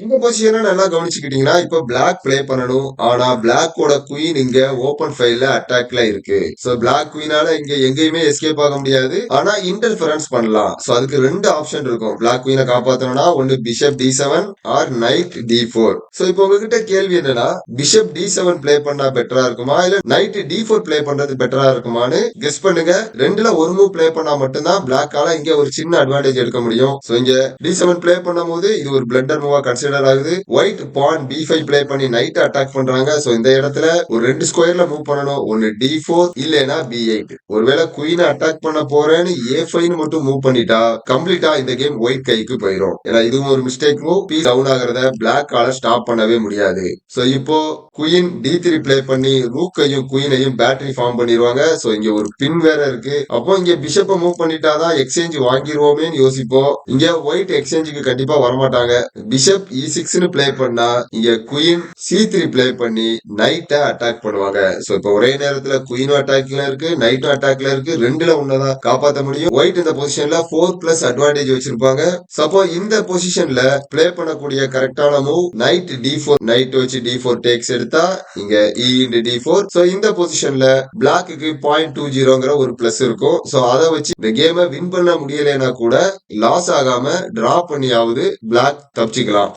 இந்த பொசிஷனை நல்லா கவனிச்சுக்கிட்டீங்கன்னா இப்ப பிளாக் பிளே பண்ணணும். ஆனா பிளாக்கோட குயின் இங்க ஓபன் ஃபைல்ல அட்டாக்ல இருக்கு. சோ பிளாக் குயினால இங்க எங்கேயுமே எஸ்கேப் ஆக முடியாது. ஆனா இன்டர்ஃபரன்ஸ் பண்ணலாம். சோ அதுக்கு ரெண்டு ஆப்ஷன் இருக்கும். பிளாக் குயினை காப்பாத்தணும்னா ஒன்னு bishop D7 or night D4. So இப்போ உங்ககிட்ட கேள்வி என்னன்னா பிஷப் D7 பிளே பண்ணா பெட்டரா இருக்குமா இல்ல நைட் D4 பிளே பண்றது பெட்டரா இருக்குமான்னு கெஸ் பண்ணுங்க. ரெண்டுல ஒரு மூவ் பிளே பண்ணா மட்டும்தான் பிளாக்கால இங்க ஒரு சின்ன அட்வான்டேஜ் எடுக்க முடியும். சோ இங்க D7 பிளே பண்ணும் போது இது ஒரு பிளண்டர் மூவா கன்சிடர் ஆகுது. ஒயிட் பான் B5 பிளே பண்ணி நைட் அட்டாக் பண்றாங்க. சோ இந்த இடத்துல ஒரு ரெண்டு ஸ்கொயர்ல மூவ் பண்ணணும். ஒன்னு D4 இல்லனா B8. ஒருவேளை குயினை அட்டாக் பண்ண போறேன்னு A5 மட்டும் மூவ் பண்ணிட்டா கம்ப்ளீட்டா இந்த கேம் ஒயிட் கைக்கு போயிடும். ஏன்னா இதுவும் ஒரு மிஸ்டேக் மூவ். பீஸ் டவுன் ஆகிறத பிளாக்கால ஸ்டாப் பண்ணவே முடியாது. சோ இப்போ குயின் D3 பிளே பண்ணி ரூக்கையும் குயினையும் பேட்டரி ஃபார்ம் பண்ணிடுவாங்க. சோ இங்க ஒரு பின் வேற இருக்கு. அப்போ இங்க பிஷப்ப மூவ் பண்ணிட்டாதான் எக்ஸ்சேஞ்ச் வாங்கிருவோமேன்னு யோசிப்போம். இங்க ஒயிட் எக்ஸ்சேஞ்சுக்கு கண்டிப்பா வரமாட்டாங்க. பிஷப் E6 பிளே பண்ணா இங்க குயின் C3 பிளே பண்ணி நைட்டை அட்டாக் பண்ணுவாங்க. சோ இப்போ ஒரே நேரத்துல குயினும் அட்டாக்ல இருக்கு, நைட்டும் அட்டாக்ல இருக்கு. ரெண்டுல ஒன்னதான் காப்பாற்ற முடியும். ஒயிட் இந்த பொசிஷன்ல 4+ அட்வான்டேஜ் வச்சிருப்பாங்க. சப்போ இந்த பொசிஷன்ல பிளே பண்ணக்கூடிய கரெக்டான மூவ் நைட் D4. நைட் வச்சு D4 டேக்ஸ் எடுத்தா இங்க E into D4. சோ இந்த பொசிஷன்ல பிளாக்கு 0.20ங்கிற ஒரு பிளஸ் இருக்கும். சோ அதை வச்சு இந்த கேமை வின் பண்ண முடியலைன்னா கூட லாஸ் ஆகாம டிரா பண்ணியாவது பிளாக் தப்பிச்சுக்கலாம்.